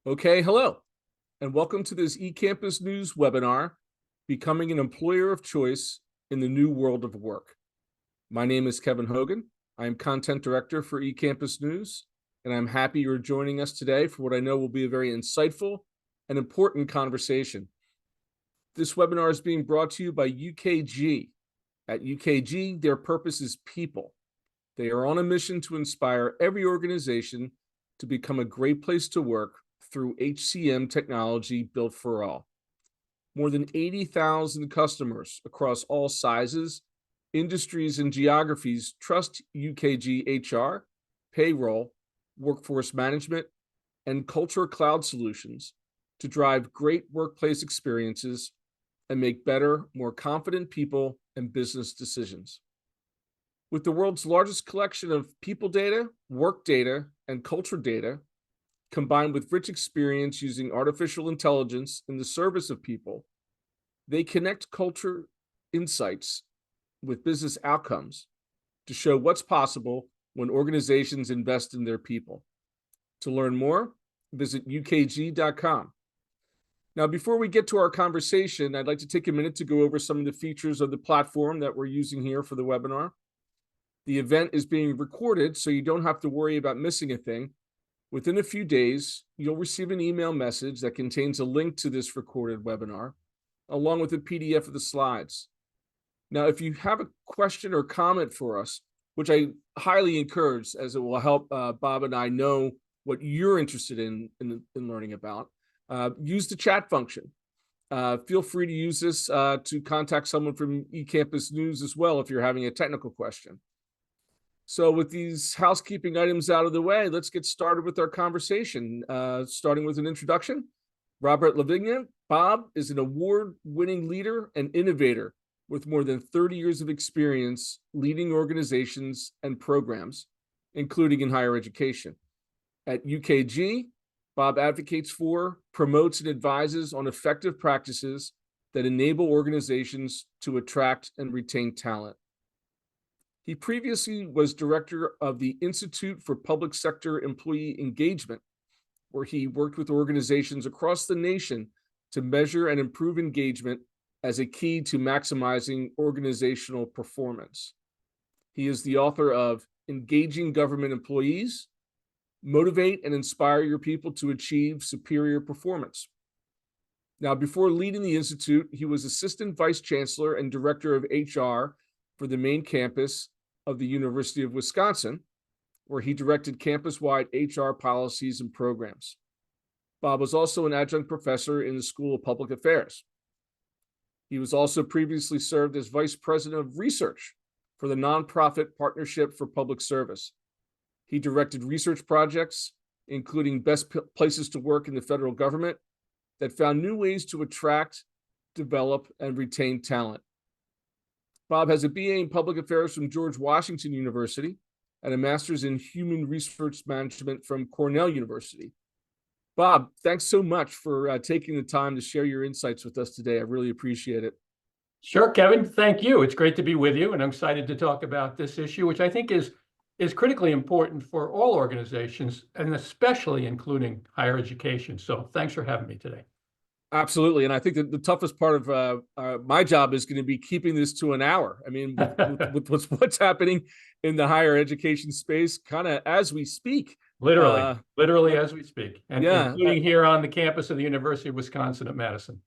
Okay, hello, and welcome to this eCampus News webinar, Becoming an Employer of Choice in the New World of Work. My name is Kevin Hogan. I am Content Director for eCampus News, and I'm happy you're joining us today for what I know will be a very insightful and important conversation. This webinar is being brought to you by UKG. At UKG, their purpose is people. They are on a mission to inspire every organization to become a great place to work through HCM technology built for all. More than 80,000 customers across all sizes, industries, and geographies trust UKG HR, payroll, workforce management, and culture cloud solutions to drive great workplace experiences and make better, more confident people and business decisions. With the world's largest collection of people data, work data, and culture data, combined with rich experience using artificial intelligence in the service of people, they connect culture insights with business outcomes to show what's possible when organizations invest in their people. To learn more, visit ukg.com. Now, before we get to our conversation, I'd like to take a minute to go over some of the features of the platform that we're using here for the webinar. The event is being recorded, so you don't have to worry about missing a thing. Within a few days, you'll receive an email message that contains a link to this recorded webinar, along with a PDF of the slides. Now, if you have a question or comment for us, which I highly encourage, as it will help Bob and I know what you're interested in learning about, use the chat function. Feel free to use this to contact someone from eCampus News as well if you're having a technical question. So with these housekeeping items out of the way, let's get started with our conversation, starting with an introduction. Robert Lavigna. Bob is an award-winning leader and innovator with more than 30 years of experience leading organizations and programs, including in higher education. At UKG, Bob advocates for, promotes, and advises on effective practices that enable organizations to attract and retain talent. He previously was director of the Institute for Public Sector Employee Engagement, where he worked with organizations across the nation to measure and improve engagement as a key to maximizing organizational performance. He is the author of Engaging Government Employees, Motivate and Inspire Your People to Achieve Superior Performance. Now, before leading the Institute, he was Assistant Vice Chancellor and Director of HR for the main campus of the University of Wisconsin, where he directed campus-wide HR policies and programs. Bob was also an adjunct professor in the School of Public Affairs. He was also previously served as Vice President of Research for the nonprofit Partnership for Public Service. He directed research projects, including best places to work in the federal government, that found new ways to attract, develop, and retain talent. Bob has a BA in Public Affairs from George Washington University and a master's in Human Resource Management from Cornell University. Bob, thanks so much for taking the time to share your insights with us today. I really appreciate it. Sure, Kevin. Thank you. It's great to be with you, and I'm excited to talk about this issue, which I think is critically important for all organizations, and especially including higher education. So thanks for having me today. Absolutely. And I think that the toughest part of my job is going to be keeping this to an hour. I mean, with what's happening in the higher education space, kind of as we speak. Literally as we speak, and including here on the campus of the University of Wisconsin at Madison.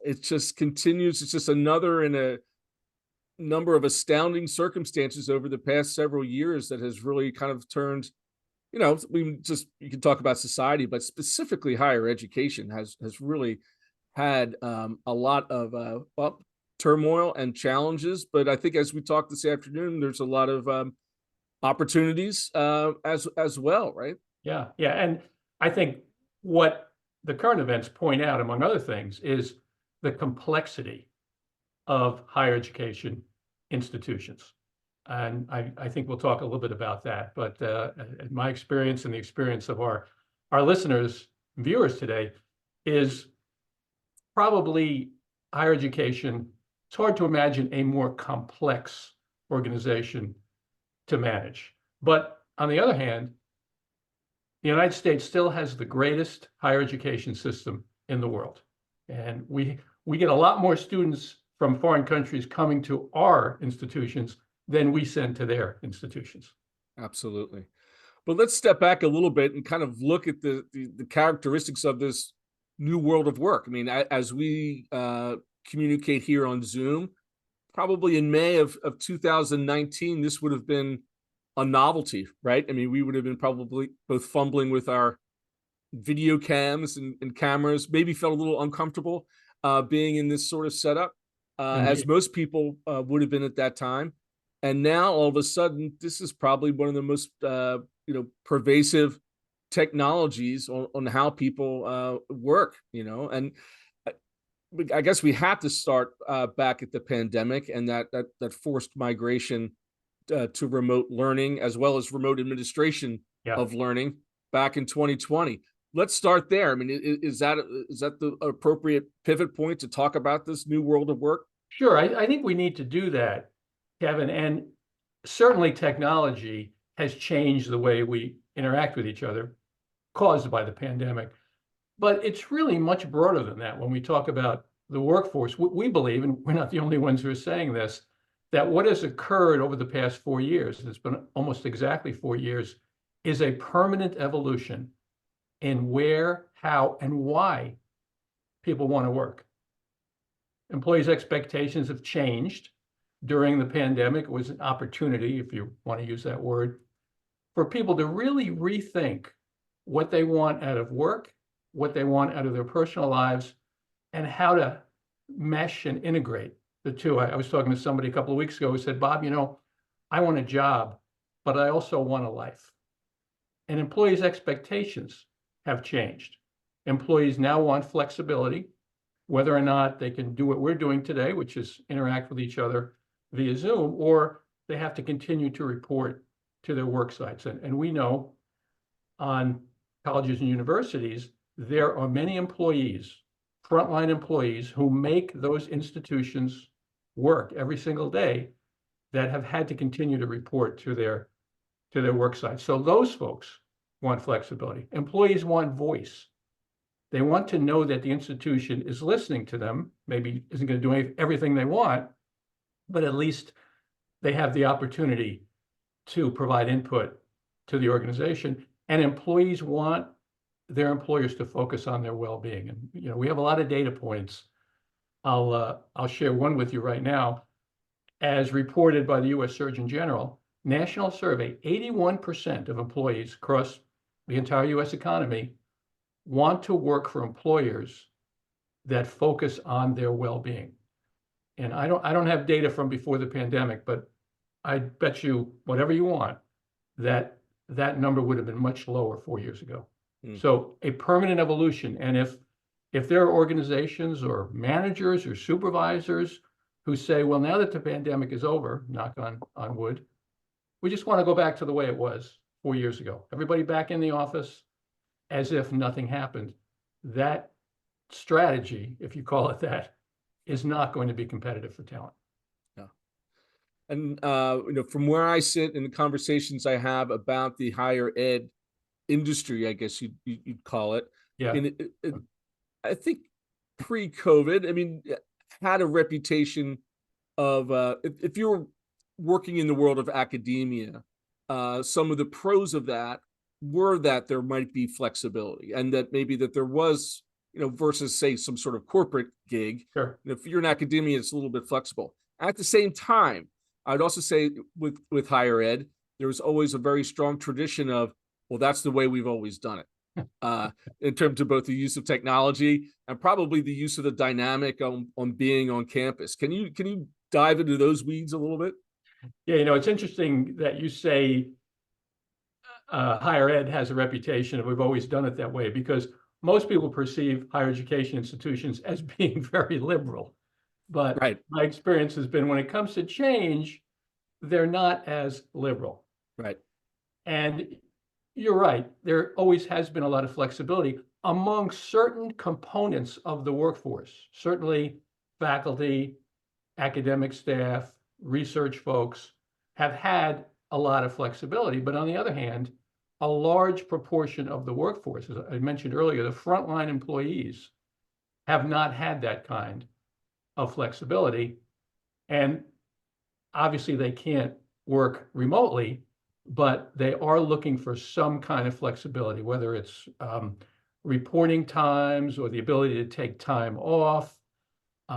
It just continues. It's just another in a number of astounding circumstances over the past several years that has really kind of turned, you can talk about society, but specifically higher education has really had a lot of turmoil and challenges. But I think as we talk this afternoon, there's a lot of opportunities as well, right? Yeah. And I think what the current events point out, among other things, is the complexity of higher education institutions. And I think we'll talk a little bit about that. But my experience and the experience of our listeners, viewers today, is probably higher education. It's hard to imagine a more complex organization to manage. But on the other hand, the United States still has the greatest higher education system in the world. And we get a lot more students from foreign countries coming to our institutions than we send to their institutions. Absolutely. But let's step back a little bit and kind of look at the characteristics of this new world of work. I mean, as we communicate here on Zoom, probably in May of 2019, this would have been a novelty, right? I mean, we would have been probably both fumbling with our video cams and cameras, maybe felt a little uncomfortable being in this sort of setup, as most people would have been at that time. And now all of a sudden, this is probably one of the most pervasive technologies on how people work, and I guess we have to start back at the pandemic and that forced migration to remote learning, as well as remote administration of learning back in 2020. Let's start there. I mean, is that the appropriate pivot point to talk about this new world of work? Sure, I think we need to do that, Kevin. And certainly technology has changed the way we interact with each other, caused by the pandemic. But it's really much broader than that when we talk about the workforce. We believe, and we're not the only ones who are saying this, that what has occurred over the past 4 years, and it's been almost exactly 4 years, is a permanent evolution in where, how, and why people want to work. Employees' expectations have changed. During the pandemic, it was an opportunity, if you want to use that word, for people to really rethink what they want out of work, what they want out of their personal lives, and how to mesh and integrate the two. I was talking to somebody a couple of weeks ago who said, Bob, I want a job, but I also want a life. And employees' expectations have changed. Employees now want flexibility, whether or not they can do what we're doing today, which is interact with each other via Zoom, or they have to continue to report to their work sites. And we know on colleges and universities, there are many employees, frontline employees, who make those institutions work every single day that have had to continue to report to their work sites. So those folks want flexibility. Employees want voice. They want to know that the institution is listening to them, maybe isn't going to do everything they want, but at least they have the opportunity to provide input to the organization. And employees want their employers to focus on their well-being. And we have a lot of data points. I'll share one with you right now. As reported by the U.S. Surgeon General, national survey, 81% of employees across the entire U.S. economy want to work for employers that focus on their well-being. And I don't have data from before the pandemic, but I bet you whatever you want, that number would have been much lower 4 years ago. So a permanent evolution. And if there are organizations or managers or supervisors who say, well, now that the pandemic is over, knock on wood, we just want to go back to the way it was 4 years ago. Everybody back in the office as if nothing happened. That strategy, if you call it that, is not going to be competitive for talent. Yeah. And from where I sit in the conversations I have about the higher ed industry, I guess you'd call it. Yeah. And I think pre-COVID, I mean, had a reputation of if you were working in the world of academia, some of the pros of that were that there might be flexibility, and that maybe that there was, versus say some sort of corporate gig. Sure. If you're in academia, it's a little bit flexible. At the same time, I'd also say with higher ed, there was always a very strong tradition of, well, that's the way we've always done it. In terms of both the use of technology and probably the use of the dynamic on being on campus. Can you dive into those weeds a little bit? Yeah, it's interesting that you say higher ed has a reputation of we've always done it that way, because most people perceive higher education institutions as being very liberal. But right. My experience has been when it comes to change, they're not as liberal. Right. And you're right. There always has been a lot of flexibility among certain components of the workforce. Certainly faculty, academic staff, research folks have had a lot of flexibility. But on the other hand, a large proportion of the workforce, as I mentioned earlier, the frontline employees have not had that kind of flexibility. And obviously they can't work remotely, but they are looking for some kind of flexibility, whether it's reporting times or the ability to take time off,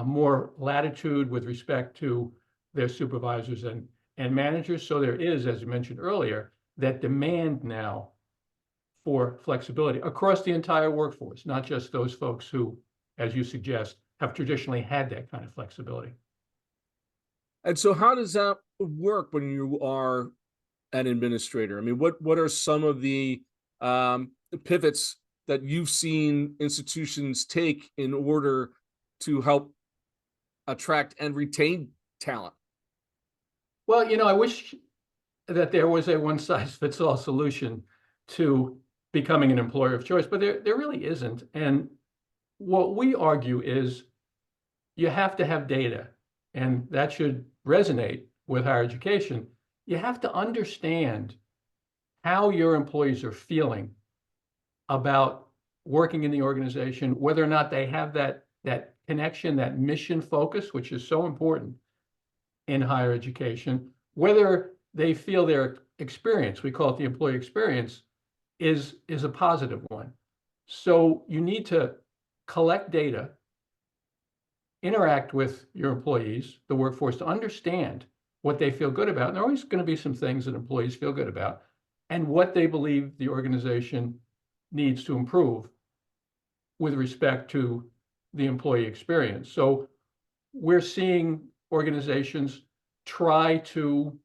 more latitude with respect to their supervisors and managers. So there is, as you mentioned earlier, that demand now for flexibility across the entire workforce, not just those folks who, as you suggest, have traditionally had that kind of flexibility. And so how does that work when you are an administrator? I mean, what are some of the pivots that you've seen institutions take in order to help attract and retain talent? Well, I wish that there was a one-size-fits-all solution to becoming an employer of choice, but there really isn't. And what we argue is you have to have data, and that should resonate with higher education. You have to understand how your employees are feeling about working in the organization, whether or not they have that connection, that mission focus, which is so important in higher education, whether they feel their experience, we call it the employee experience, is a positive one. So you need to collect data, interact with your employees, the workforce, to understand what they feel good about. And there are always going to be some things that employees feel good about, and what they believe the organization needs to improve with respect to the employee experience. So we're seeing organizations try to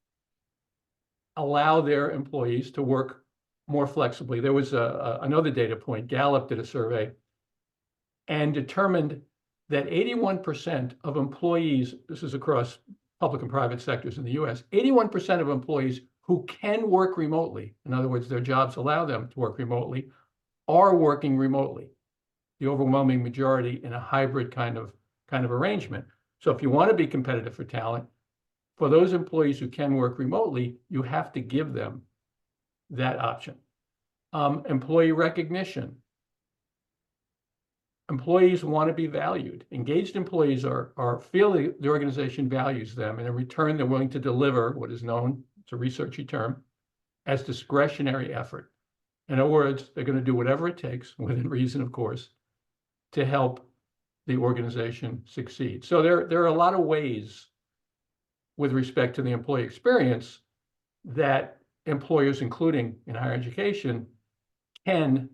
allow their employees to work more flexibly. There was another data point. Gallup did a survey and determined that 81% of employees, this is across public and private sectors in the US, 81% of employees who can work remotely, in other words, their jobs allow them to work remotely, are working remotely. The overwhelming majority in a hybrid kind of arrangement. So if you want to be competitive for talent, for those employees who can work remotely, you have to give them that option. Employee recognition. Employees want to be valued. Engaged employees feel the organization values them, and in return, they're willing to deliver what is known, it's a researchy term, as discretionary effort. In other words, they're going to do whatever it takes, within reason, of course, to help the organization succeed. So there are a lot of ways with respect to the employee experience that employers, including in higher education, can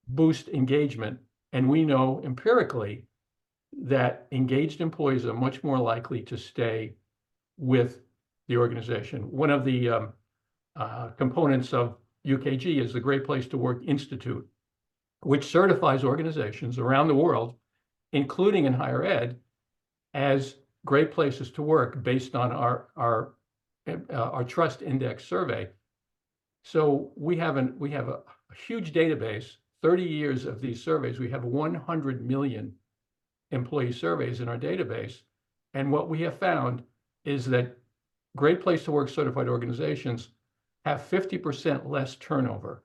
boost engagement. And we know empirically that engaged employees are much more likely to stay with the organization. One of the components of UKG is the Great Place to Work Institute, which certifies organizations around the world, including in higher ed, as great places to work based on our trust index survey. So we have a huge database, 30 years of these surveys. We have 100 million employee surveys in our database. And what we have found is that Great Place to Work certified organizations have 50% less turnover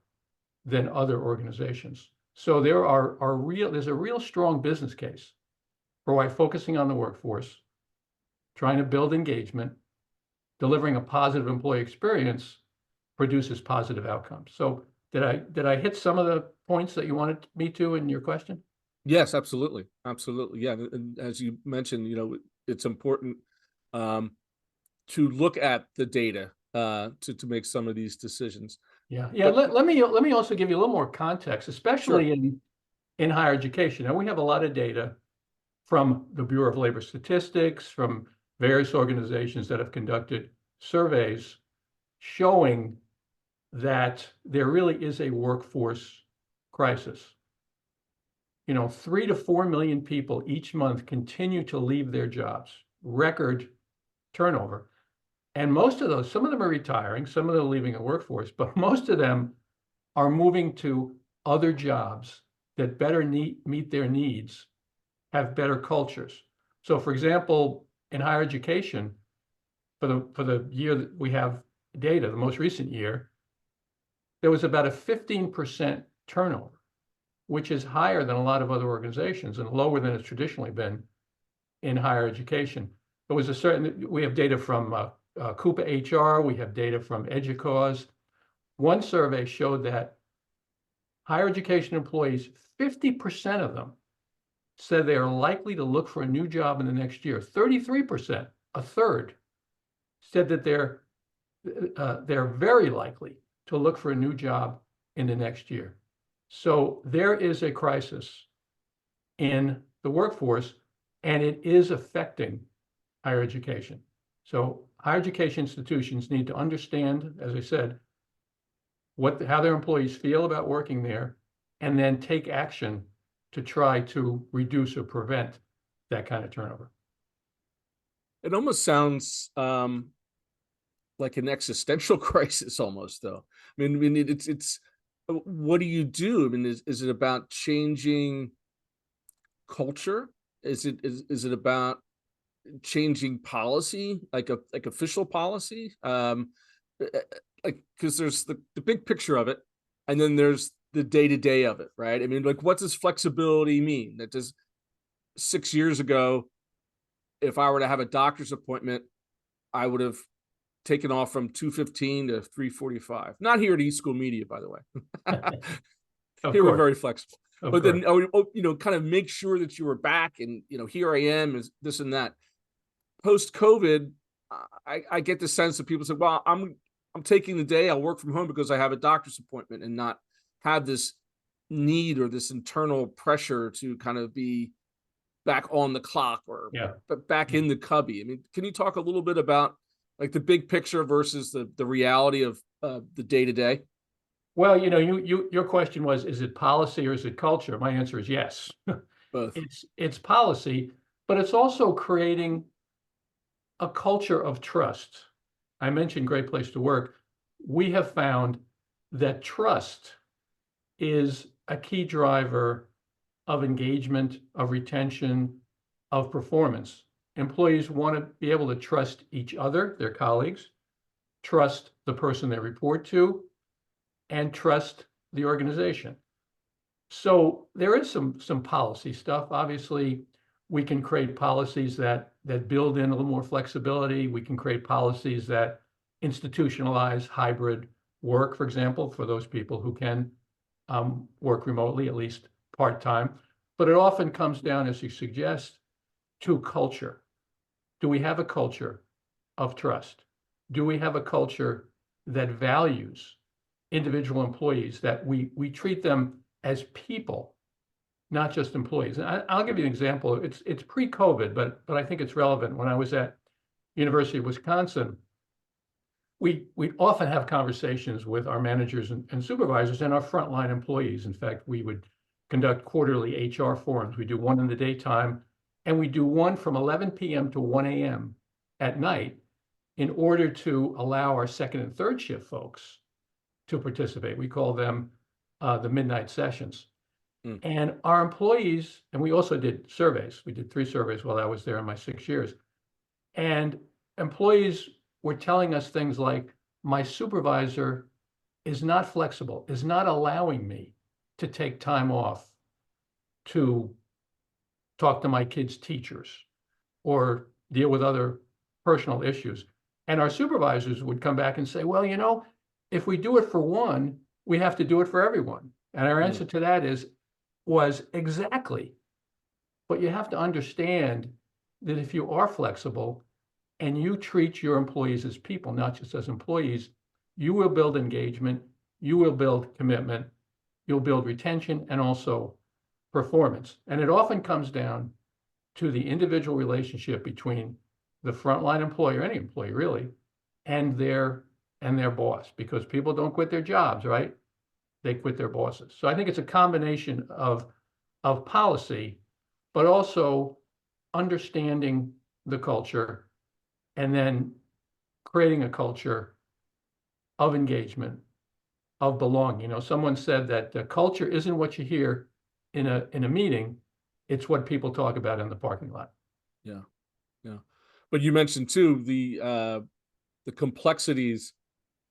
than other organizations. So there's a real strong business case for why focusing on the workforce, trying to build engagement, delivering a positive employee experience produces positive outcomes. So did I hit some of the points that you wanted me to in your question? Yes, absolutely. Absolutely. Yeah. And as you mentioned, it's important to look at the data to make some of these decisions. Yeah. Let me also give you a little more context, especially Sure. in higher education. Now, we have a lot of data from the Bureau of Labor Statistics, from various organizations that have conducted surveys showing that there really is a workforce crisis. 3 to 4 million people each month continue to leave their jobs, record turnover. And most of those, some of them are retiring, some of them are leaving the workforce, but most of them are moving to other jobs that better meet their needs, have better cultures. So for example, in higher education, for the year that we have data, the most recent year, there was about a 15% turnover, which is higher than a lot of other organizations and lower than it's traditionally been in higher education. There was a certain, we have data from Coupa HR, we have data from EDUCAUSE. One survey showed that higher education employees, 50% of them said they are likely to look for a new job in the next year. 33%, a third, said that they're very likely to look for a new job in the next year. So there is a crisis in the workforce, and it is affecting higher education. So higher education institutions need to understand, as I said, how their employees feel about working there, and then take action to try to reduce or prevent that kind of turnover. It almost sounds like an existential crisis almost, though. I mean, it's what do you do? I mean, is it about changing culture? Is it about changing policy, like official policy? Like, because there's the big picture of it, and then there's the day-to-day of it, right? I mean, like, what does flexibility mean? That does 6 years ago, if I were to have a doctor's appointment, I would have taken off from 2:15 to 3:45. Not here at eSchool Media, by the way. Here we're very flexible. But then, kind of make sure that you were back, and here I am, is this and that. Post COVID, I get the sense that people say, "Well, I'm taking the day. I'll work from home because I have a doctor's appointment," and not have this need or this internal pressure to kind of be back on the clock or back in the cubby. I mean, can you talk a little bit about like the big picture versus the reality of the day-to-day? Well, your question was, is it policy or is it culture? My answer is yes. Both. It's policy, but it's also creating a culture of trust. I mentioned Great Place to Work. We have found that trust is a key driver of engagement, of retention, of performance. Employees want to be able to trust each other, their colleagues, trust the person they report to, and trust the organization. So there is some policy stuff. Obviously, we can create policies that build in a little more flexibility. We can create policies that institutionalize hybrid work, for example, for those people who can work remotely, at least part-time. But it often comes down, as you suggest, to culture. Do we have a culture of trust? Do we have a culture that values individual employees, that we treat them as people, not just employees? And I'll give you an example. It's pre-COVID, but I think it's relevant. When I was at University of Wisconsin, we often have conversations with our managers and supervisors and our frontline employees. In fact, we would conduct quarterly HR forums. We do one in the daytime, and we do one from 11 p.m. to 1 a.m. at night in order to allow our second and third shift folks to participate. We call them the midnight sessions. And our employees, and we also did surveys. We did 3 surveys while I was there in my 6 years. And employees were telling us things like, my supervisor is not flexible, is not allowing me to take time off to talk to my kids' teachers or deal with other personal issues. And our supervisors would come back and say, well, if we do it for one, we have to do it for everyone. And our answer to that was exactly. But you have to understand that if you are flexible and you treat your employees as people, not just as employees, you will build engagement, you will build commitment, you'll build retention, and also performance. And it often comes down to the individual relationship between the frontline employee, or any employee really, and their boss, because people don't quit their jobs, right? They quit their bosses. So I think it's a combination of policy, but also understanding the culture and then creating a culture of engagement, of belonging. Someone said that the culture isn't what you hear in a meeting, it's what people talk about in the parking lot. Yeah. But you mentioned too the complexities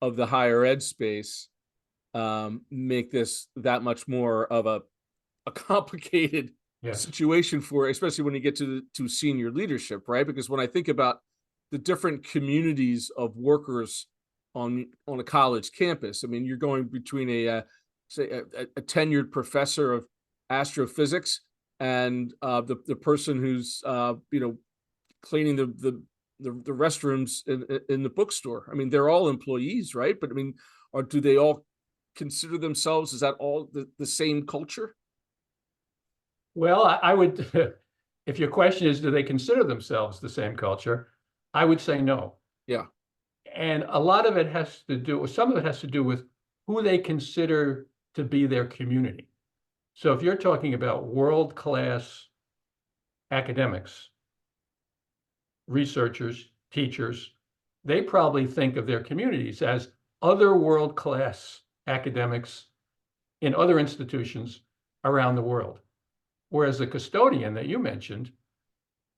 of the higher ed space. make this that much more of a complicated Yes. situation for, especially when you get to senior leadership, right? Because when I think about the different communities of workers on a college campus, I mean, you're going between say a tenured professor of astrophysics and the person who's cleaning the restrooms in the bookstore. I mean, they're all employees, right? But I mean, or do they all consider themselves, is that all the same culture? Well, I would, if your question is, do they consider themselves the same culture? I would say no. Yeah. And a lot of it has to do, some of it has to do with who they consider to be their community. So if you're talking about world-class academics, researchers, teachers, they probably think of their communities as other world-class academics in other institutions around the world. Whereas the custodian that you mentioned,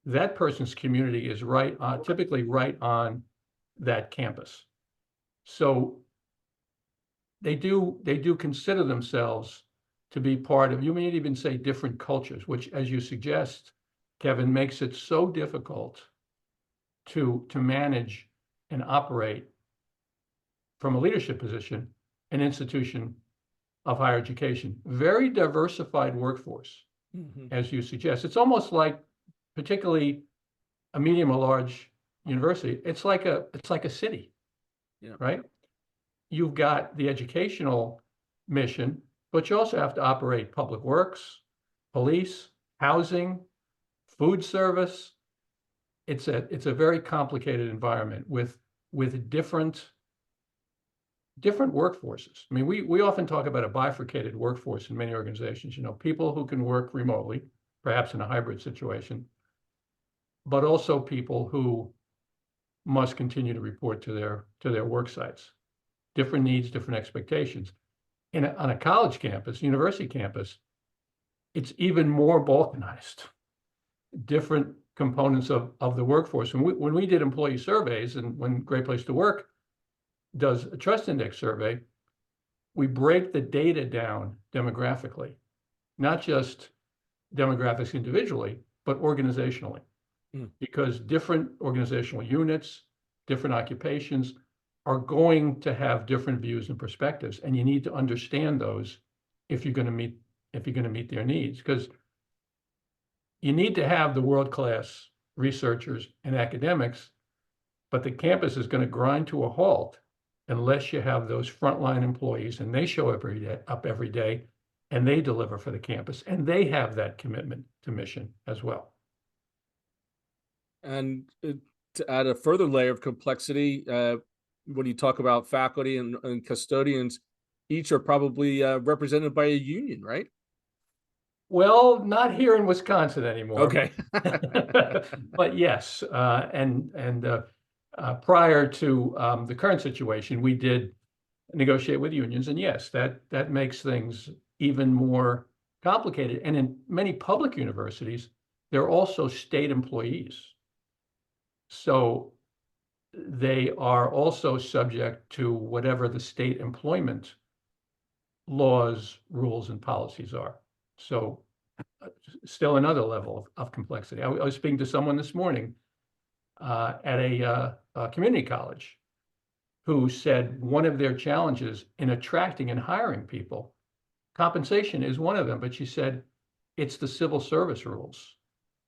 that person's community is typically right on that campus. So they do consider themselves to be part of, you may even say different cultures, which, as you suggest, Kevin, makes it so difficult to manage and operate from a leadership position an institution of higher education. Very diversified workforce, as you suggest. It's almost like, particularly a medium or large university, it's like a city, Yeah. right? You've got the educational mission, but you also have to operate public works, police, housing, food service. It's a very complicated environment with different workforces. I mean, we often talk about a bifurcated workforce in many organizations, people who can work remotely, perhaps in a hybrid situation, but also people who must continue to report to their work sites. Different needs, different expectations. On a college campus, university campus, it's even more balkanized. Different components of the workforce. When we did employee surveys, and when Great Place to Work does a trust index survey, we break the data down demographically, not just demographics individually, but organizationally. Because different organizational units, different occupations are going to have different views and perspectives, and you need to understand those if you're going to meet their needs. Because you need to have the world-class researchers and academics, but the campus is going to grind to a halt unless you have those frontline employees and they show up every day and they deliver for the campus and they have that commitment to mission as well. And to add a further layer of complexity, when you talk about faculty and custodians, each are probably represented by a union, right? Well, not here in Wisconsin anymore. Okay. But yes, and prior to the current situation, we did negotiate with unions, and yes, that makes things even more complicated. And in many public universities, they're also state employees. So they are also subject to whatever the state employment laws, rules, and policies are. So still another level of complexity. I was speaking to someone this morning at a community college who said one of their challenges in attracting and hiring people, compensation is one of them, but she said it's the civil service rules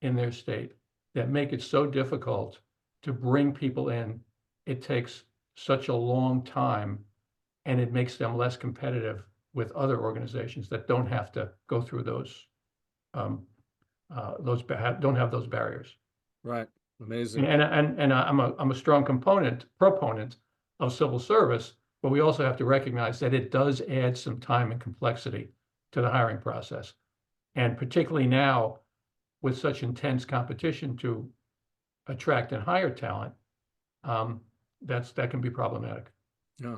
in their state that make it so difficult to bring people in. It takes such a long time, and it makes them less competitive with other organizations that don't have to go through those don't have those barriers. Right. Amazing. And I'm a strong proponent of civil service, but we also have to recognize that it does add some time and complexity to the hiring process. And particularly now, with such intense competition to attract and hire talent, that can be problematic. Yeah.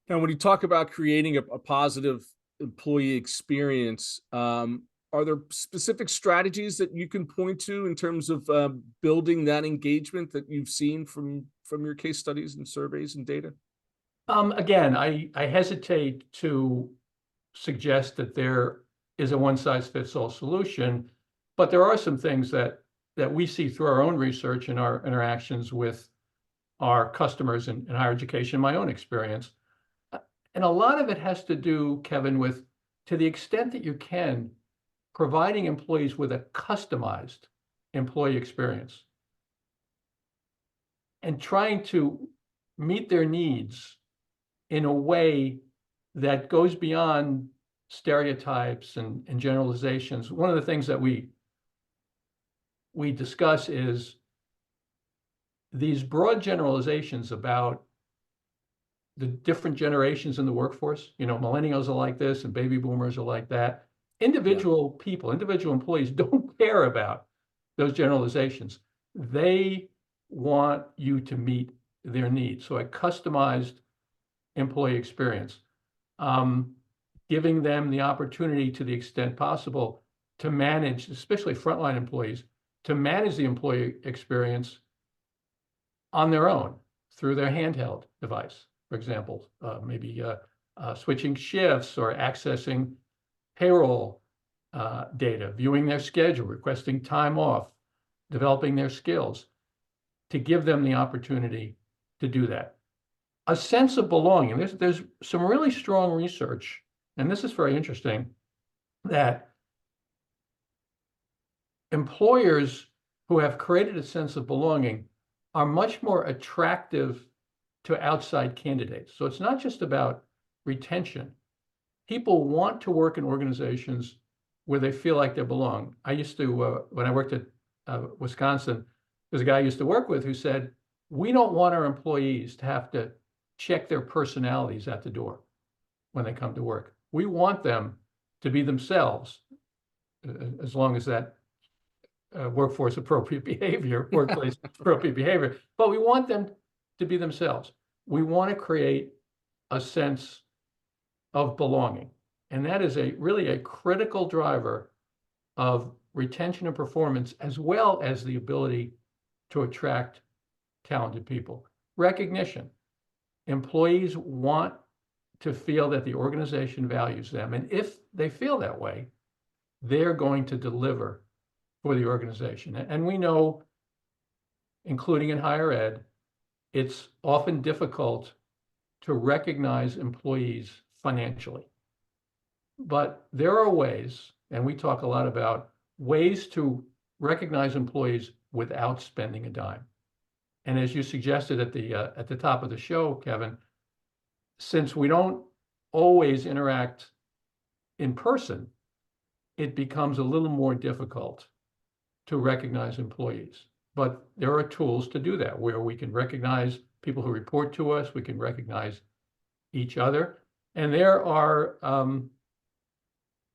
Now, when you talk about creating a positive employee experience, are there specific strategies that you can point to in terms of building that engagement that you've seen from your case studies and surveys and data? Again, I hesitate to suggest that there is a one-size-fits-all solution, but there are some things that we see through our own research and our interactions with our customers in higher education, my own experience. And a lot of it has to do, Kevin, with, to the extent that you can, providing employees with a customized employee experience and trying to meet their needs in a way that goes beyond stereotypes and generalizations. One of the things that we discuss is these broad generalizations about the different generations in the workforce. You know, millennials are like this and baby boomers are like that. Individual people, individual employees don't care about those generalizations. They want you to meet their needs. So a customized employee experience, giving them the opportunity to the extent possible to manage, especially frontline employees, to manage the employee experience on their own through their handheld device, for example, maybe switching shifts or accessing payroll data, viewing their schedule, requesting time off, developing their skills, to give them the opportunity to do that. A sense of belonging. There's some really strong research, and this is very interesting, that employers who have created a sense of belonging are much more attractive to outside candidates. So it's not just about retention. People want to work in organizations where they feel like they belong. I used to, when I worked at Wisconsin, there's a guy I used to work with who said, we don't want our employees to have to check their personalities at the door when they come to work. We want them to be themselves, as long as that workforce appropriate behavior, workplace appropriate behavior, but we want them to be themselves. We want to create a sense of belonging. And that is really a critical driver of retention and performance, as well as the ability to attract talented people. Recognition. Employees want to feel that the organization values them. And if they feel that way, they're going to deliver for the organization. And we know, including in higher ed, it's often difficult to recognize employees financially. But there are ways, and we talk a lot about ways to recognize employees without spending a dime. And as you suggested at the top of the show, Kevin, since we don't always interact in person, it becomes a little more difficult to recognize employees. But there are tools to do that, where we can recognize people who report to us, we can recognize each other. And there are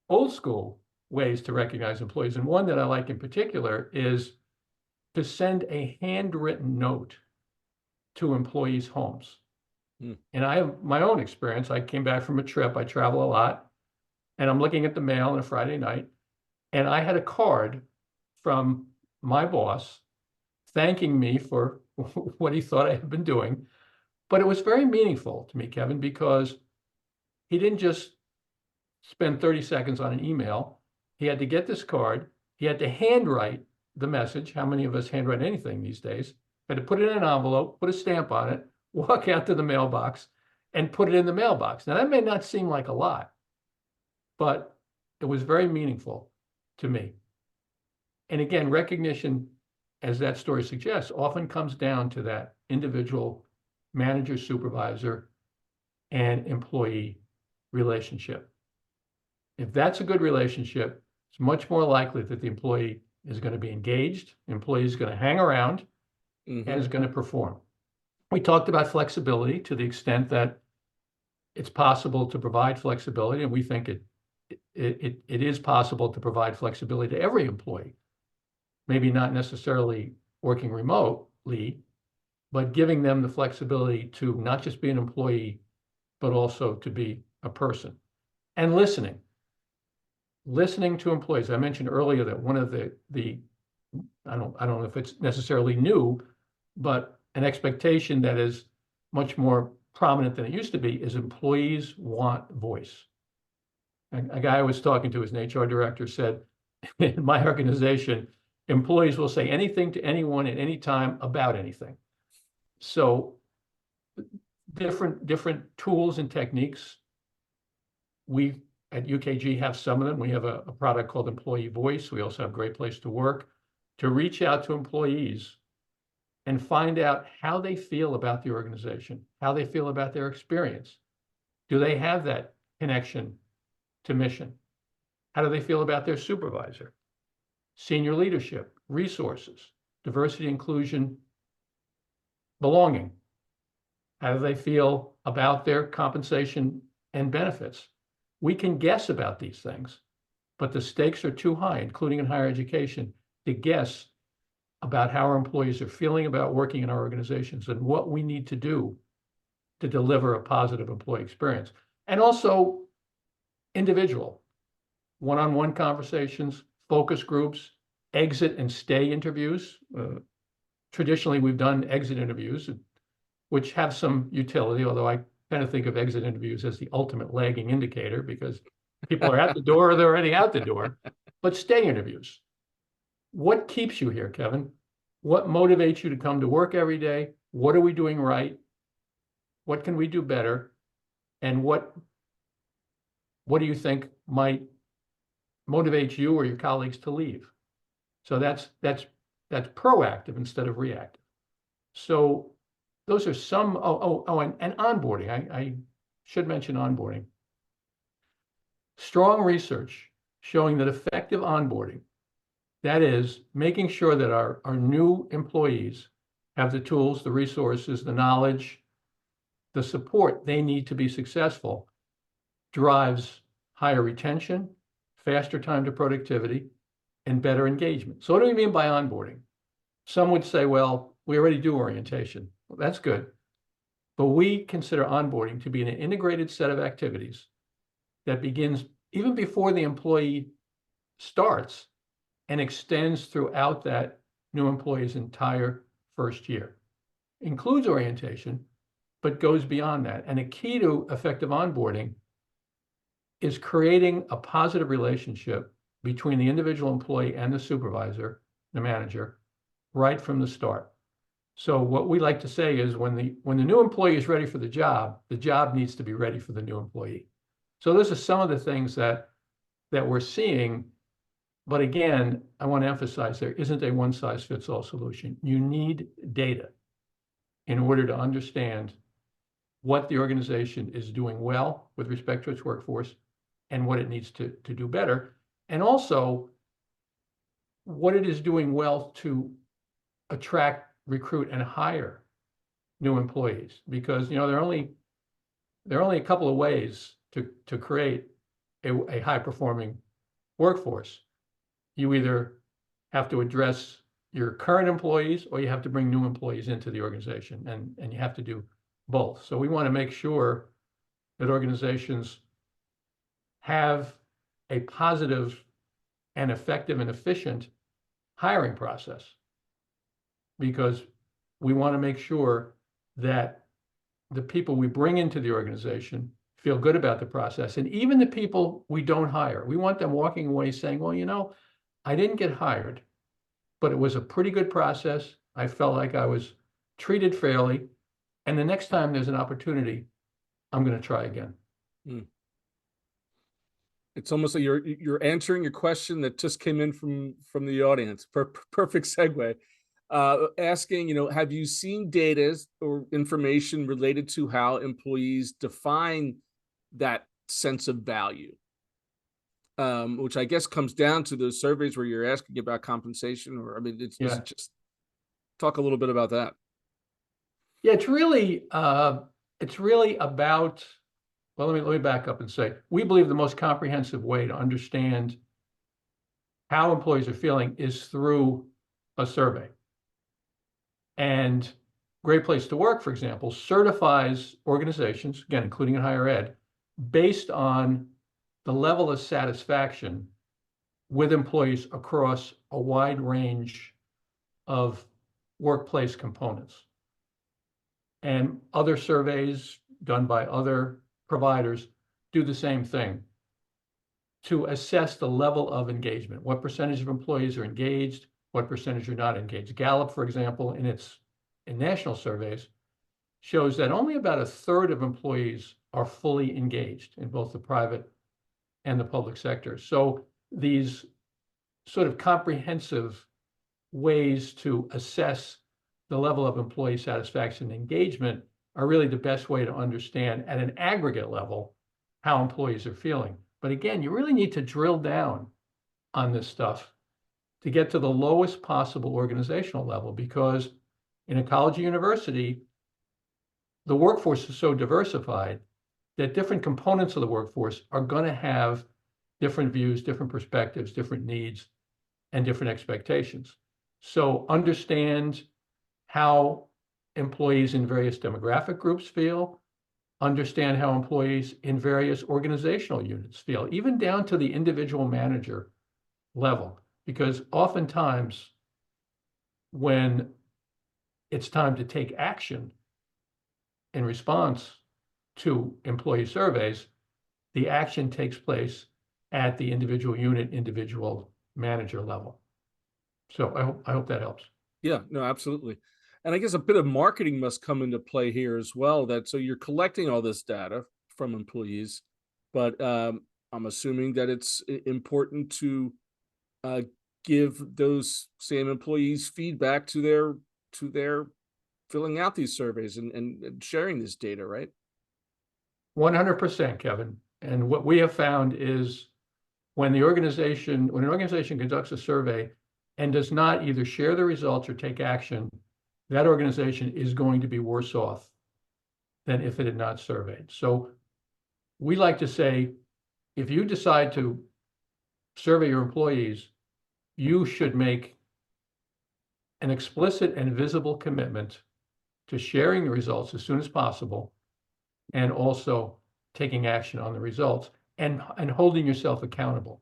old school ways to recognize employees. And one that I like in particular is to send a handwritten note to employees' homes. And I have my own experience. I came back from a trip. I travel a lot. And I'm looking at the mail on a Friday night. And I had a card from my boss thanking me for what he thought I had been doing. But it was very meaningful to me, Kevin, because he didn't just spend 30 seconds on an email. He had to get this card. He had to handwrite the message. How many of us handwrite anything these days? Had to put it in an envelope, put a stamp on it, walk out to the mailbox, and put it in the mailbox. Now, that may not seem like a lot, but it was very meaningful to me. And again, recognition, as that story suggests, often comes down to that individual manager, supervisor, and employee relationship. If that's a good relationship, it's much more likely that the employee is going to be engaged, the employee is going to hang around, and is going to perform. We talked about flexibility to the extent that it's possible to provide flexibility, and we think it is possible to provide flexibility to every employee. Maybe not necessarily working remotely, but giving them the flexibility to not just be an employee, but also to be a person. And listening to employees. I mentioned earlier that one of the I don't know if it's necessarily new, but an expectation that is much more prominent than it used to be, is employees want voice. A guy I was talking to, as an HR director, said, in my organization, employees will say anything to anyone at any time about anything. So different tools and techniques. We at UKG have some of them. We have a product called Employee Voice. We also have Great Place to Work, to reach out to employees and find out how they feel about the organization, how they feel about their experience. Do they have that connection to mission? How do they feel about their supervisor? Senior leadership, resources, diversity, inclusion, belonging. How do they feel about their compensation and benefits? We can guess about these things, but the stakes are too high, including in higher education, to guess about how our employees are feeling about working in our organizations and what we need to do to deliver a positive employee experience. And also individual, one-on-one conversations, focus groups, exit and stay interviews. Traditionally, we've done exit interviews, which have some utility, although I kind of think of exit interviews as the ultimate lagging indicator, because people are at the door or they're already out the door. But stay interviews. What keeps you here, Kevin? What motivates you to come to work every day? What are we doing right? What can we do better? And what do you think might motivate you or your colleagues to leave? So that's proactive instead of reactive. So those are some, and onboarding. I should mention onboarding. Strong research showing that effective onboarding, that is making sure that our new employees have the tools, the resources, the knowledge, the support they need to be successful, drives higher retention, faster time to productivity, and better engagement. So what do we mean by onboarding? Some would say, well, we already do orientation. Well, that's good. But we consider onboarding to be an integrated set of activities that begins even before the employee starts and extends throughout that new employee's entire first year. Includes orientation, but goes beyond that. And a key to effective onboarding is creating a positive relationship between the individual employee and the supervisor, the manager, right from the start. So what we like to say is when the new employee is ready for the job needs to be ready for the new employee. So those are some of the things that we're seeing. But again, I want to emphasize there isn't a one-size-fits-all solution. You need data in order to understand what the organization is doing well with respect to its workforce and what it needs to do better. And also what it is doing well to attract, recruit, and hire new employees. Because, you know, there are only a couple of ways to create a high-performing workforce. You either have to address your current employees or you have to bring new employees into the organization, and you have to do both. So we want to make sure that organizations have a positive and effective and efficient hiring process, because we want to make sure that the people we bring into the organization feel good about the process. And even the people we don't hire, we want them walking away saying, well, you know, I didn't get hired, but it was a pretty good process. I felt like I was treated fairly. And the next time there's an opportunity, I'm going to try again. It's almost like you're answering your question that just came in from the audience. Perfect segue. Asking, you know, have you seen data or information related to how employees define that sense of value? Which I guess comes down to those surveys where you're asking about compensation, or I mean, it's just talk a little bit about that. Yeah, it's really about, well, let me back up and say, we believe the most comprehensive way to understand how employees are feeling is through a survey. And Great Place to Work, for example, certifies organizations, again, including in higher ed, based on the level of satisfaction with employees across a wide range of workplace components. And other surveys done by other providers do the same thing to assess the level of engagement. What percentage of employees are engaged? What percentage are not engaged? Gallup, for example, in national surveys, shows that only about a third of employees are fully engaged in both the private and the public sector. So these sort of comprehensive ways to assess the level of employee satisfaction and engagement are really the best way to understand at an aggregate level how employees are feeling. But again, you really need to drill down on this stuff to get to the lowest possible organizational level, because in a college or university, the workforce is so diversified that different components of the workforce are going to have different views, different perspectives, different needs, and different expectations. So understand how employees in various demographic groups feel, understand how employees in various organizational units feel, even down to the individual manager level, because oftentimes when it's time to take action in response to employee surveys, the action takes place at the individual unit, individual manager level. So I hope that helps. Yeah, no, absolutely. And I guess a bit of marketing must come into play here as well. That so you're collecting all this data from employees, but I'm assuming that it's important to give those same employees feedback to their filling out these surveys and sharing this data, right? 100%, Kevin. And what we have found is when an organization conducts a survey and does not either share the results or take action, that organization is going to be worse off than if it had not surveyed. So we like to say, if you decide to survey your employees, you should make an explicit and visible commitment to sharing the results as soon as possible, and also taking action on the results and holding yourself accountable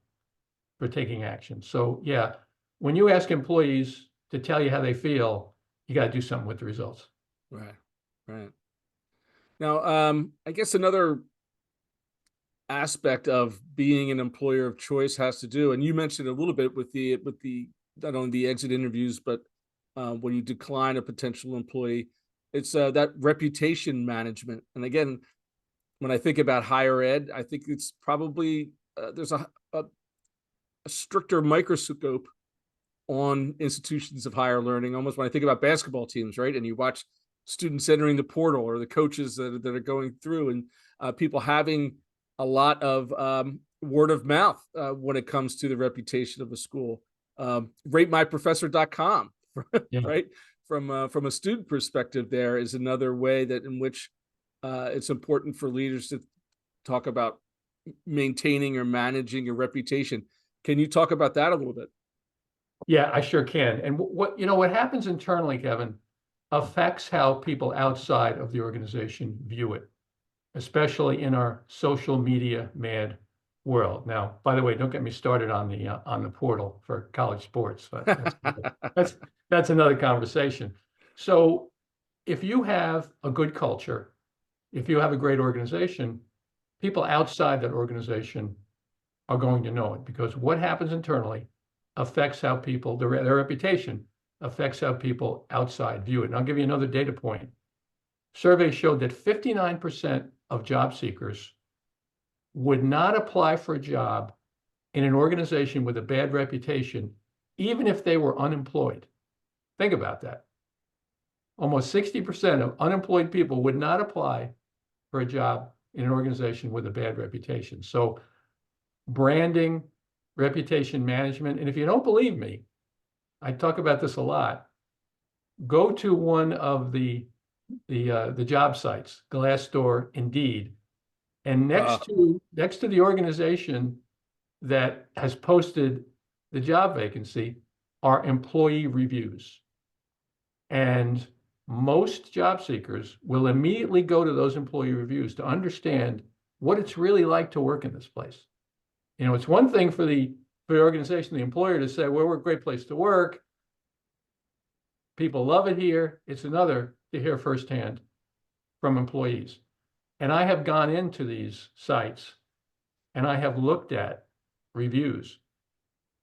for taking action. So yeah, when you ask employees to tell you how they feel, you got to do something with the results. Right, right. Now, I guess another aspect of being an employer of choice has to do, and you mentioned a little bit with the not only the exit interviews, but when you decline a potential employee, it's that reputation management. And again, when I think about higher ed, I think it's probably there's a stricter microscope on institutions of higher learning. Almost when I think about basketball teams, right? And you watch students entering the portal or the coaches that are going through, and people having a lot of word of mouth when it comes to the reputation of a school. RateMyProfessor.com, Yeah. right? From a student perspective, there is another way that in which it's important for leaders to talk about maintaining or managing a reputation. Can you talk about that a little bit? Yeah, I sure can. And what happens internally, Kevin, affects how people outside of the organization view it, especially in our social media mad world. Now, by the way, don't get me started on the portal for college sports. That's another conversation. So if you have a good culture, if you have a great organization, people outside that organization are going to know it, because what happens internally affects how people, their reputation affects how people outside view it. And I'll give you another data point. Surveys showed that 59% of job seekers would not apply for a job in an organization with a bad reputation, even if they were unemployed. Think about that. Almost 60% of unemployed people would not apply for a job in an organization with a bad reputation. So branding, reputation management, and if you don't believe me, I talk about this a lot. Go to one of the job sites, Glassdoor, Indeed, and next to the organization that has posted the job vacancy are employee reviews. And most job seekers will immediately go to those employee reviews to understand what it's really like to work in this place. You know, it's one thing for the organization, the employer, to say, well, we're a great place to work. People love it here. It's another to hear firsthand from employees. And I have gone into these sites and I have looked at reviews.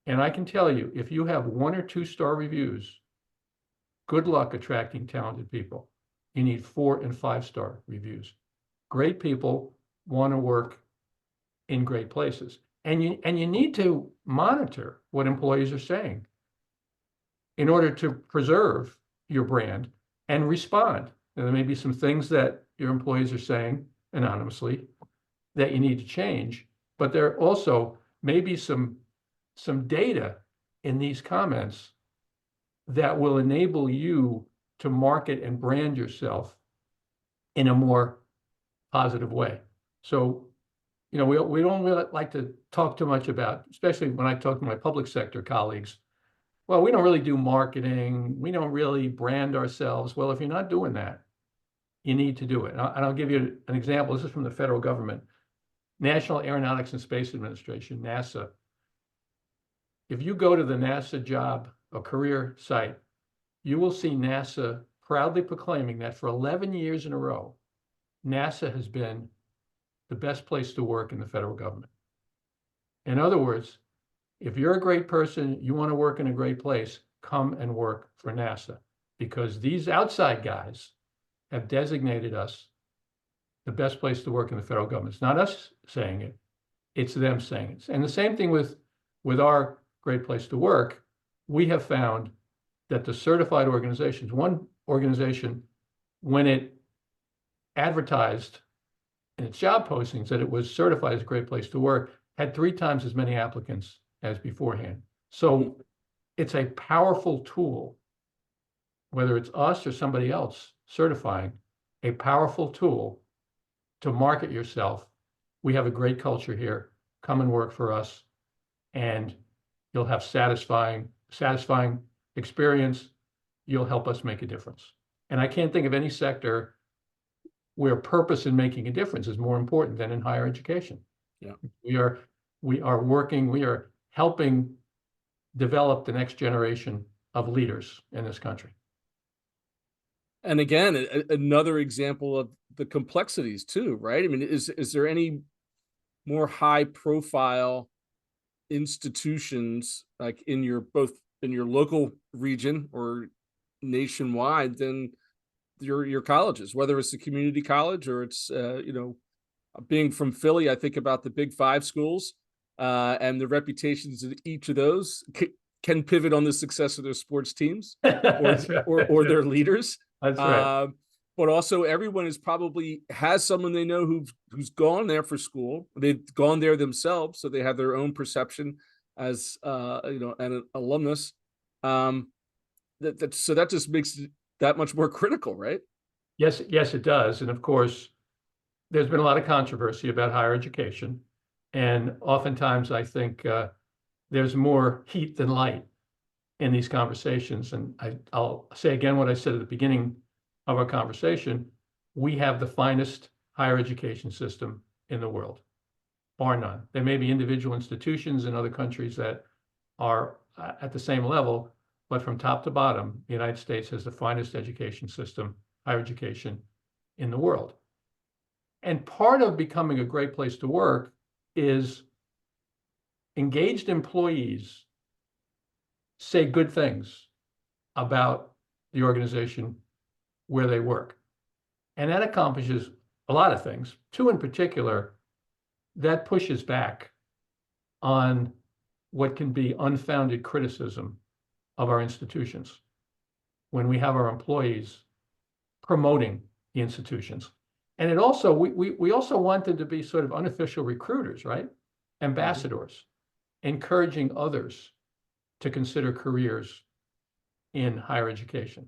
And I can tell you, if you have 1 or 2 star reviews, good luck attracting talented people. You need 4 and 5 star reviews. Great people want to work in great places. And you need to monitor what employees are saying in order to preserve your brand and respond. And there may be some things that your employees are saying anonymously that you need to change, but there also may be some data in these comments that will enable you to market and brand yourself in a more positive way. So, you know, we don't really like to talk too much about, especially when I talk to my public sector colleagues, well, we don't really do marketing. We don't really brand ourselves. Well, if you're not doing that, you need to do it. And I'll give you an example. This is from the federal government, National Aeronautics and Space Administration, NASA. If you go to the NASA job or career site, you will see NASA proudly proclaiming that for 11 years in a row, NASA has been the best place to work in the federal government. In other words, if you're a great person, you want to work in a great place, come and work for NASA, because these outside guys have designated us the best place to work in the federal government. It's not us saying it, it's them saying it. And the same thing with our great place to work. We have found that the certified organizations, one organization, when it advertised in its job postings that it was certified as a great place to work, had 3 times as many applicants as beforehand. So it's a powerful tool, whether it's us or somebody else certifying, a powerful tool to market yourself. We have a great culture here. Come and work for us, and you'll have satisfying experience. You'll help us make a difference. And I can't think of any sector where purpose in making a difference is more important than in higher education. Yeah. We are helping develop the next generation of leaders in this country. And again, another example of the complexities too, right? I mean, is there any more high profile institutions like in your local region or nationwide than your colleges, whether it's a community college or it's you know, being from Philly, I think about the Big Five schools and the reputations of each of those can pivot on the success of their sports teams or their leaders. That's right. But also everyone is probably has someone they know who's gone there for school. They've gone there themselves, so they have their own perception as you know, an alumnus. So that just makes it that much more critical, right? Yes, it does. And of course, there's been a lot of controversy about higher education. And oftentimes I think there's more heat than light in these conversations. And I'll say again what I said at the beginning of our conversation. We have the finest higher education system in the world, bar none. There may be individual institutions in other countries that are at the same level, but from top to bottom, the United States has the finest education system, higher education in the world. And part of becoming a great place to work is engaged employees say good things about the organization where they work. And that accomplishes a lot of things. 2 in particular, that pushes back on what can be unfounded criticism of our institutions when we have our employees promoting the institutions. And it also, we also want them to be sort of unofficial recruiters, right? Ambassadors, encouraging others to consider careers in higher education,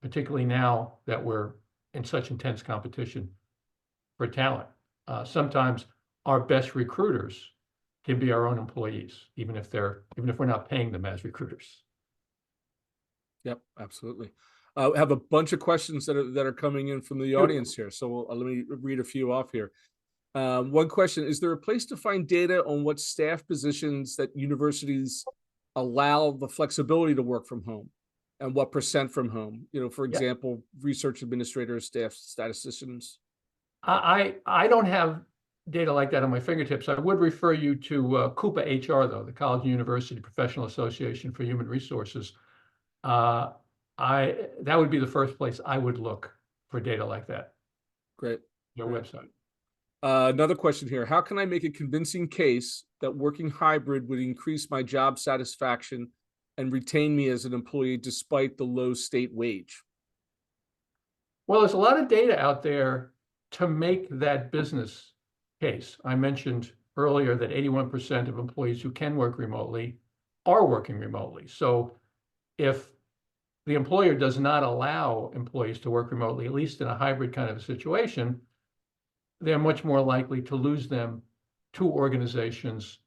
particularly now that we're in such intense competition for talent. Sometimes our best recruiters can be our own employees, even if we're not paying them as recruiters. Yep, absolutely. I have a bunch of questions that are coming in from the audience here. So let me read a few off here. One question, is there a place to find data on what staff positions that universities allow the flexibility to work from home and what % from home? You know, for example, research administrators, staff statisticians. I don't have data like that on my fingertips. I would refer you to Coupa HR, though, the College and University Professional Association for Human Resources. That would be the first place I would look for data like that, Great. their Great. website. Another question here. How can I make a convincing case that working hybrid would increase my job satisfaction and retain me as an employee despite the low state wage? Well, there's a lot of data out there to make that business case. I mentioned earlier that 81% of employees who can work remotely are working remotely. So if the employer does not allow employees to work remotely, at least in a hybrid kind of a situation, they're much more likely to lose them to organizations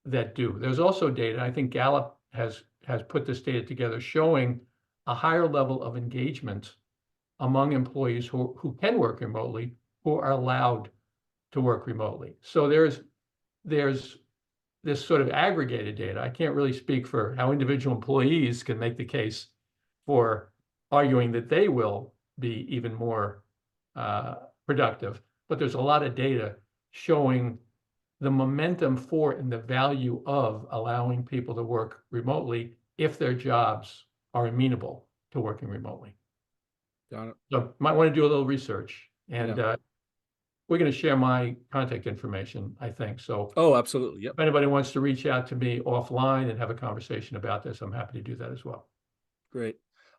that do. There's also data, I think Gallup has put this data together, showing a higher level of engagement among employees who can work remotely, who are allowed to work remotely. So there's this sort of aggregated data. I can't really speak for how individual employees can make the case for arguing that they will be even more productive. But there's a lot of data showing the momentum for and the value of allowing people to work remotely if their jobs are amenable to working remotely. Got it. So might want to do a little research, and we're going to share my contact information, I think. So Oh, absolutely. Yep. if anybody wants to reach out to me offline and have a conversation about this, I'm happy to do that as well. Great.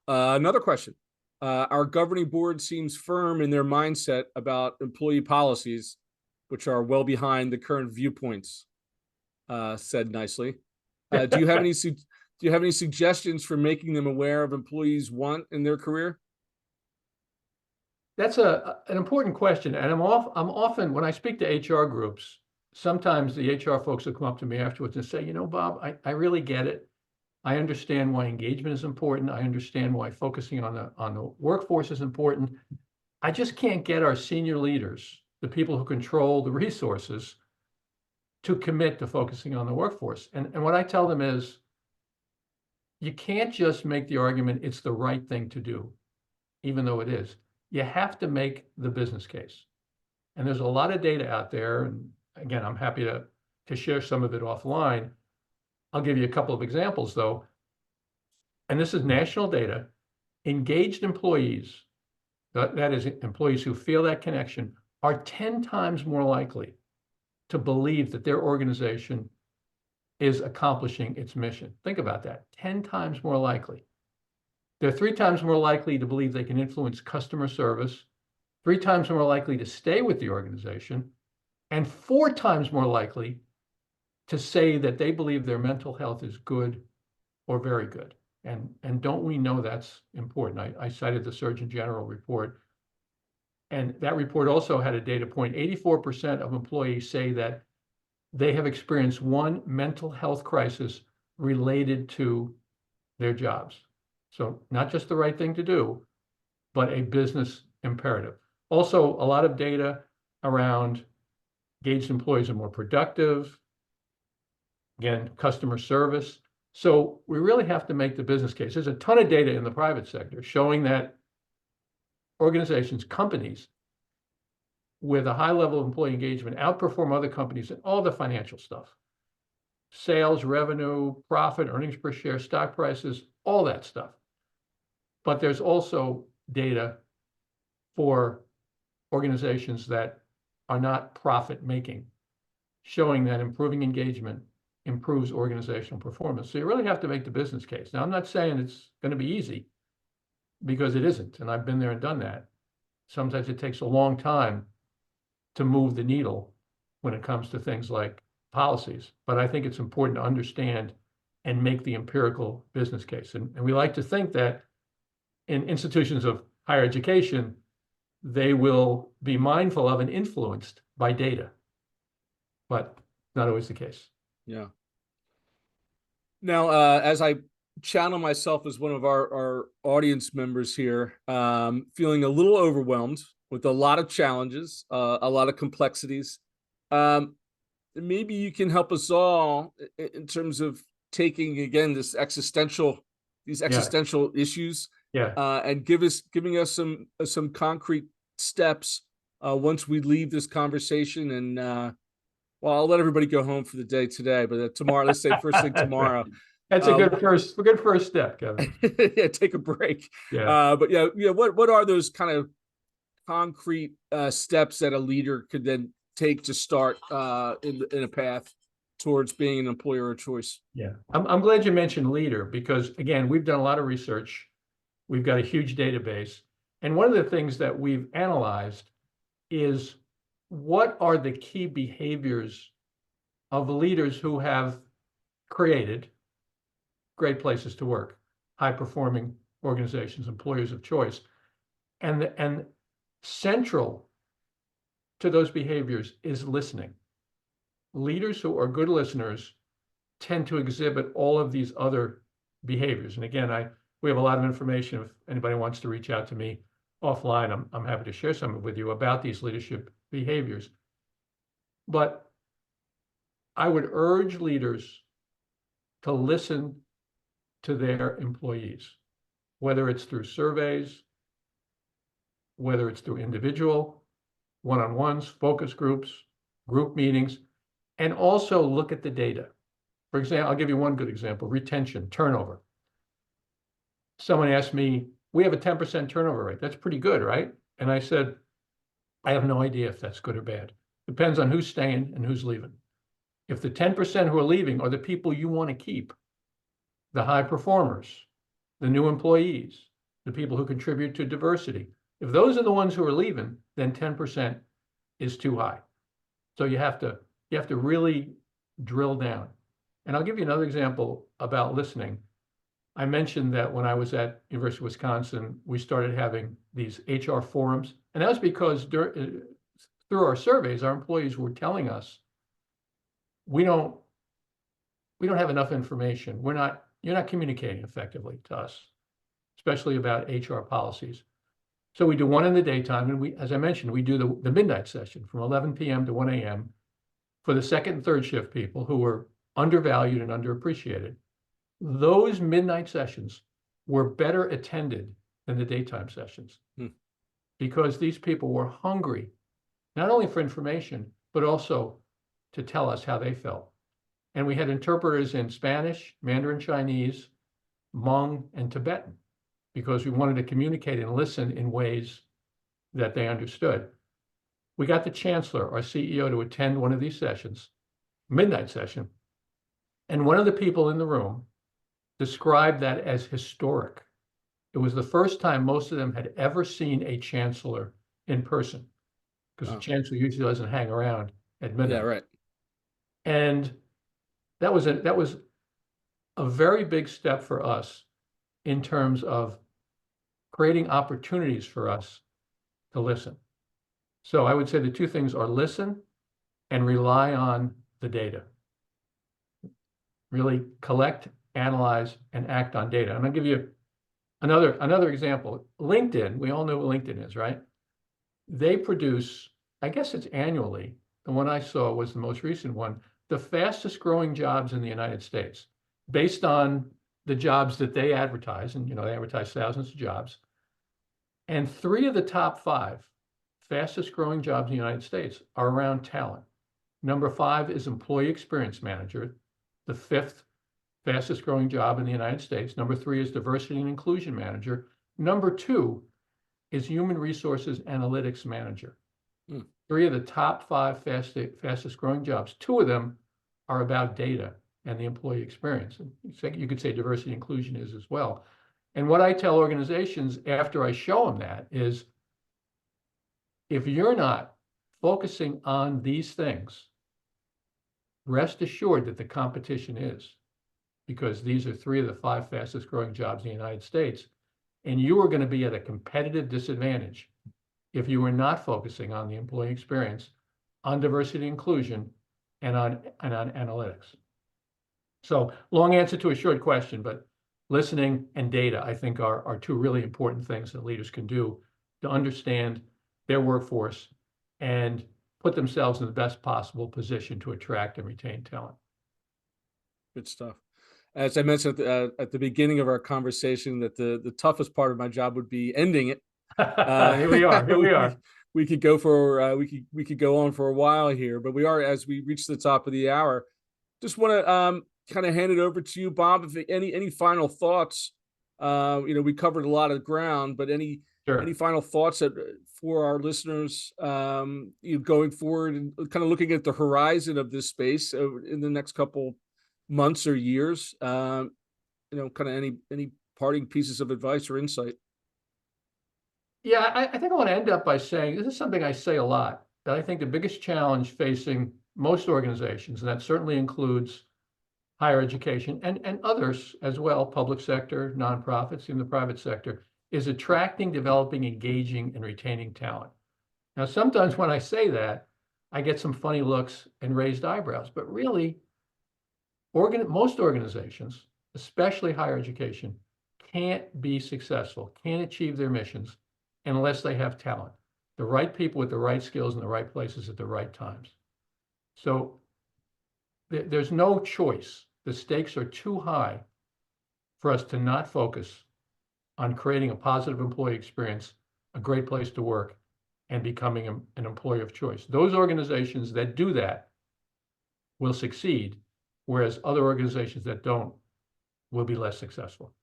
Another question. Our governing board seems firm in their mindset about employee policies, which are well behind the current viewpoints. Said nicely. Do you have any suggestions for making them aware of employees' want in their career? That's an important question, and I'm often, when I speak to HR groups, sometimes the HR folks will come up to me afterwards and say, Bob, I really get it. I understand why engagement is important. I understand why focusing on the workforce is important. I just can't get our senior leaders, the people who control the resources, to commit to focusing on the workforce. And what I tell them is, you can't just make the argument it's the right thing to do, even though it is. You have to make the business case. And there's a lot of data out there. And again, I'm happy to share some of it offline. I'll give you a couple of examples, though. And this is national data. Engaged employees, that is employees who feel that connection, are 10 times more likely to believe that their organization is accomplishing its mission. Think about that, 10 times more likely. They're 3 times more likely to believe they can influence customer service, 3 times more likely to stay with the organization, and 4 times more likely to say that they believe their mental health is good or very good. And don't we know that's important? I cited the Surgeon General report, and that report also had a data point. 84% of employees say that they have experienced one mental health crisis related to their jobs. So not just the right thing to do, but a business imperative. Also, a lot of data around engaged employees are more productive. Again, customer service. So we really have to make the business case. There's a ton of data in the private sector showing that organizations, companies with a high level of employee engagement outperform other companies in all the financial stuff. Sales, revenue, profit, earnings per share, stock prices, all that stuff. But there's also data for organizations that are not profit making, showing that improving engagement improves organizational performance. So you really have to make the business case. Now, I'm not saying it's going to be easy, because it isn't, and I've been there and done that. Sometimes it takes a long time to move the needle when it comes to things like policies, but I think it's important to understand and make the empirical business case. And we like to think that in institutions of higher education, they will be mindful of and influenced by data, but not always the case. Yeah. Now, as I channel myself as one of our audience members here, feeling a little overwhelmed with a lot of challenges, a lot of complexities. Maybe you can help us all in terms of taking, again, these existential issues, Yeah. and giving us some concrete steps once we leave this conversation. And well, I'll let everybody go home for the day today, but tomorrow, let's say first thing tomorrow. That's a good first step, Kevin. Yeah, take a break. Yeah. But yeah, what are those kind of concrete steps that a leader could then take to start in a path towards being an employer of choice? Yeah, I'm glad you mentioned leader, because again, we've done a lot of research. We've got a huge database. And one of the things that we've analyzed is what are the key behaviors of leaders who have created great places to work, high performing organizations, employers of choice. And central to those behaviors is listening. Leaders who are good listeners tend to exhibit all of these other behaviors. And again, we have a lot of information. If anybody wants to reach out to me offline, I'm happy to share some with you about these leadership behaviors. But I would urge leaders to listen to their employees, whether it's through surveys, whether it's through individual one-on-ones, focus groups, group meetings, and also look at the data. For example, I'll give you one good example: retention, turnover. Someone asked me, we have a 10% turnover rate. That's pretty good, right? And I said, I have no idea if that's good or bad. Depends on who's staying and who's leaving. If the 10% who are leaving are the people you want to keep, the high performers, the new employees, the people who contribute to diversity, if those are the ones who are leaving, then 10% is too high. So you have to really drill down. And I'll give you another example about listening. I mentioned that when I was at University of Wisconsin, we started having these HR forums. And that was because through our surveys, our employees were telling us, we don't have enough information. You're not communicating effectively to us, especially about HR policies. So we do one in the daytime, and as I mentioned, we do the midnight session from 11 p.m. to 1 a.m. for the second and third shift people who were undervalued and underappreciated. Those midnight sessions were better attended than the daytime sessions because these people were hungry, not only for information, but also to tell us how they felt. And we had interpreters in Spanish, Mandarin Chinese, Hmong, and Tibetan, because we wanted to communicate and listen in ways that they understood. We got the chancellor, our CEO, to attend one of these sessions, midnight session. And one of the people in the room described that as historic. It was the first time most of them had ever seen a chancellor in person, because the chancellor usually doesn't hang around at midnight. Yeah, right. And that was a very big step for us in terms of creating opportunities for us to listen. So I would say the two things are listen and rely on the data. Really collect, analyze, and act on data. And I'll give you another example. LinkedIn, we all know what LinkedIn is, right? They produce, I guess it's annually, the one I saw was the most recent one, the fastest growing jobs in the United States, based on the jobs that they advertise. And they advertise thousands of jobs. And 3 of the top 5 fastest growing jobs in the United States are around talent. Number 5 is employee experience manager, the 5th fastest growing job in the United States. Number 3 is diversity and inclusion manager. Number 2 is human resources analytics manager. 3 of the top 5 fastest growing jobs. 2 of them are about data and the employee experience. And you could say diversity and inclusion is as well. And what I tell organizations after I show them that is, if you're not focusing on these things, rest assured that the competition is, because these are 3 of the 5 fastest growing jobs in the United States. And you are going to be at a competitive disadvantage if you are not focusing on the employee experience, on diversity and inclusion, and on analytics. So long answer to a short question, but listening and data, I think, are 2 really important things that leaders can do to understand their workforce and put themselves in the best possible position to attract and retain talent. Good stuff. As I mentioned at the beginning of our conversation, that the toughest part of my job would be ending it. Here we are. we could go for we could go on for a while here, but we are, as we reach the top of the hour. Just want to kind of hand it over to you, Bob. If any final thoughts? We covered a lot of ground, but any Sure. final thoughts for our listeners, going forward and kind of looking at the horizon of this space in the next couple months or years? Kind of any parting pieces of advice or insight? Yeah, I think I want to end up by saying this is something I say a lot, that I think the biggest challenge facing most organizations, and that certainly includes higher education and others as well, public sector, nonprofits, even the private sector, is attracting, developing, engaging, and retaining talent. Now, sometimes when I say that, I get some funny looks and raised eyebrows, but really, most organizations, especially higher education, can't be successful, can't achieve their missions unless they have talent, the right people with the right skills in the right places at the right times. So there's no choice. The stakes are too high for us to not focus on creating a positive employee experience, a great place to work, and becoming an employer of choice. Those organizations that do that will succeed, whereas other organizations that don't will be less successful.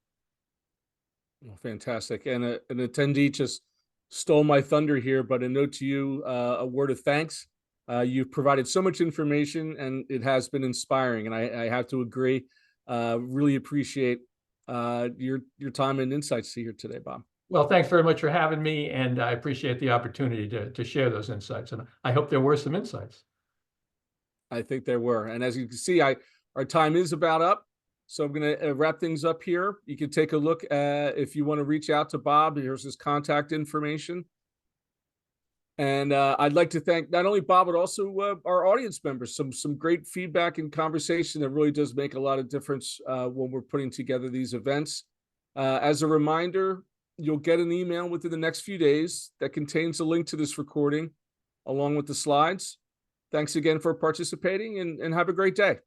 Well, fantastic. And an attendee just stole my thunder here, but a note to you, a word of thanks. You've provided so much information and it has been inspiring. And I have to agree. Really appreciate your time and insights here today, Bob. Well, thanks very much for having me, and I appreciate the opportunity to share those insights. And I hope there were some insights. I think there were. And as you can see, our time is about up. So I'm going to wrap things up here. You can take a look if you want to reach out to Bob. Here's his contact information. And I'd like to thank not only Bob, but also our audience members. Some great feedback and conversation that really does make a lot of difference when we're putting together these events. As a reminder, you'll get an email within the next few days that contains a link to this recording along with the slides. Thanks again for participating and have a great day.